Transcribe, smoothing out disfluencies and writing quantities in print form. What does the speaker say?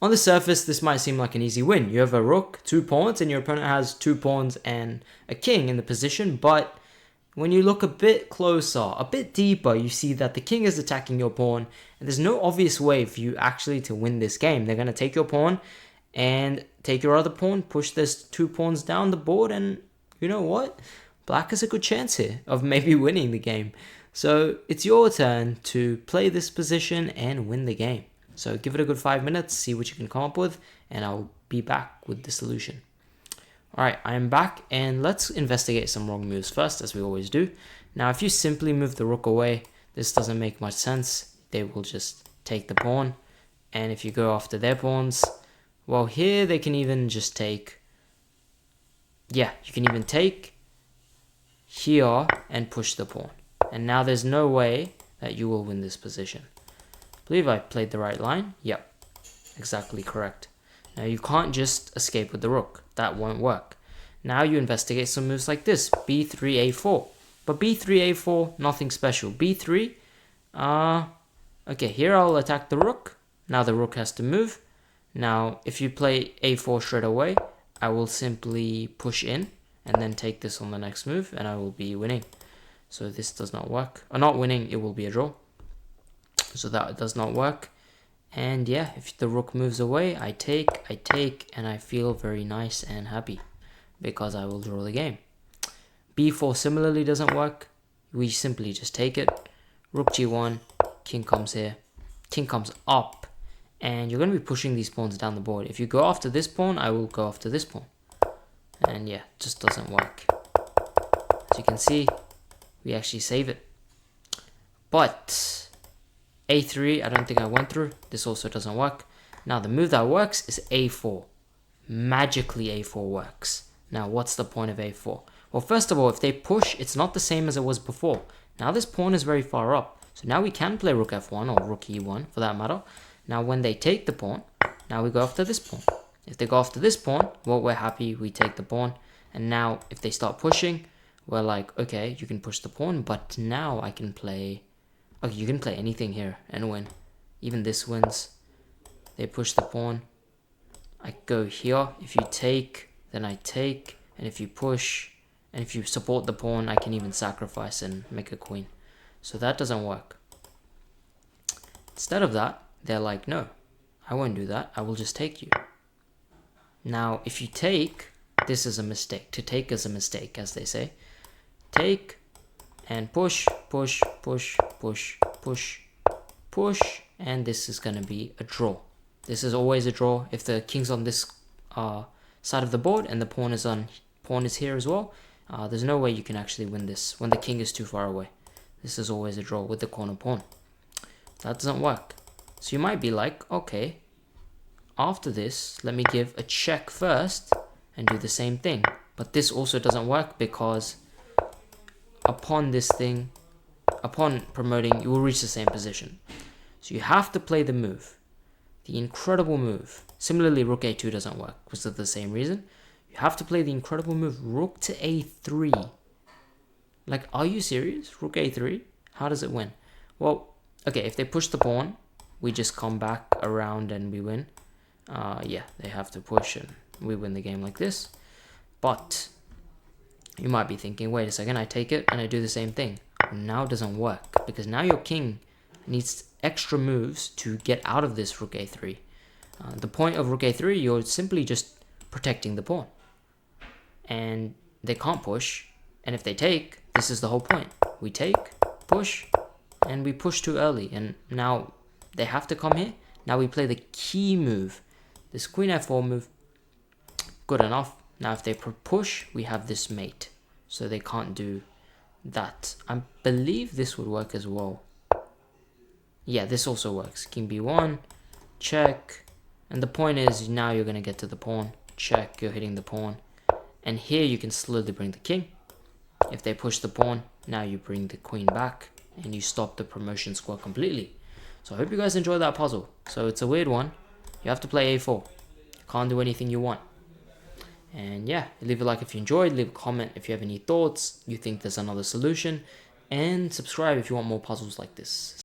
On the surface, this might seem like an easy win. You have a rook, 2 pawns, and your opponent has 2 pawns and a king in the position, but when you look a bit closer, a bit deeper, you see that the king is attacking your pawn, and there's no obvious way for you actually to win this game. They're going to take your pawn and take your other pawn, push this 2 pawns down the board, and you know what? Black has a good chance here of maybe winning the game. So it's your turn to play this position and win the game. So give it a good 5 minutes, see what you can come up with, and I'll be back with the solution. Alright, I am back, and let's investigate some wrong moves first, as we always do. Now, if you simply move the rook away, this doesn't make much sense. They will just take the pawn, and if you go after their pawns, well, here they can even just take... Yeah, you can even take here and push the pawn. And now there's no way that you will win this position. I believe I played the right line. Yep, exactly correct. Now you can't just escape with the rook. That won't work. Now you investigate some moves like this. b3, a4. But b3, a4, nothing special. b3, okay, here I'll attack the rook. Now the rook has to move. Now, if you play a4 straight away, I will simply push in and then take this on the next move, and I will be winning. So this does not work. Or not winning, it will be a draw. So that does not work. And yeah, if the rook moves away, I take, and I feel very nice and happy because I will draw the game. b4 similarly doesn't work. We simply just take it. Rook g1, king comes here, king comes up, and you're going to be pushing these pawns down the board. If you go after this pawn, I will go after this pawn. And yeah, it just doesn't work. As you can see, we actually save it. But a3, I don't think I went through. This also doesn't work. Now the move that works is a4. Magically a4 works. Now what's the point of a4? Well, first of all, if they push, it's not the same as it was before. Now this pawn is very far up. So now we can play rook f1 or rook e1 for that matter. Now when they take the pawn, now we go after this pawn. If they go after this pawn, well, we're happy, we take the pawn. And now if they start pushing, we're like, okay, you can push the pawn, but now I can play... Okay, you can play anything here and win. Even this wins. They push the pawn. I go here. If you take, then I take. And if you push, and if you support the pawn, I can even sacrifice and make a queen. So that doesn't work. Instead of that, they're like, no, I won't do that. I will just take you. Now, if you take, this is a mistake. To take is a mistake, as they say. Take and push, push, push, push, push, push, and this is going to be a draw. This is always a draw. If the king's on this side of the board and the pawn is here as well, there's no way you can actually win this when the king is too far away. This is always a draw with the corner pawn. That doesn't work. So you might be like, okay, after this, let me give a check first and do the same thing. But this also doesn't work because upon promoting, you will reach the same position. So you have to play the move, the incredible move. Similarly, rook a2 doesn't work because of the same reason. You have to play the incredible move, rook to a3. Like, are you serious? Rook a3? How does it win? Well, okay, if they push the pawn, we just come back around and we win. Yeah, they have to push and we win the game like this. But you might be thinking, wait a second, I take it and I do the same thing. Now it doesn't work because now your king needs extra moves to get out of this rook a3. The point of rook a3, you're simply just protecting the pawn. And they can't push. And if they take, this is the whole point. We take, push, and we push too early. And now they have to come here. Now we play the key move. This queen f4 move, good enough. Now if they push, we have this mate. So they can't do that. I believe this would work as well. Yeah, this also works. King b1, check. And the point is, now you're going to get to the pawn. Check, you're hitting the pawn. And here you can slowly bring the king. If they push the pawn, now you bring the queen back. And you stop the promotion score completely. So I hope you guys enjoyed that puzzle. So it's a weird one. You have to play a4. You can't do anything you want. And yeah, leave a like if you enjoyed, leave a comment if you have any thoughts, you think there's another solution, and subscribe if you want more puzzles like this.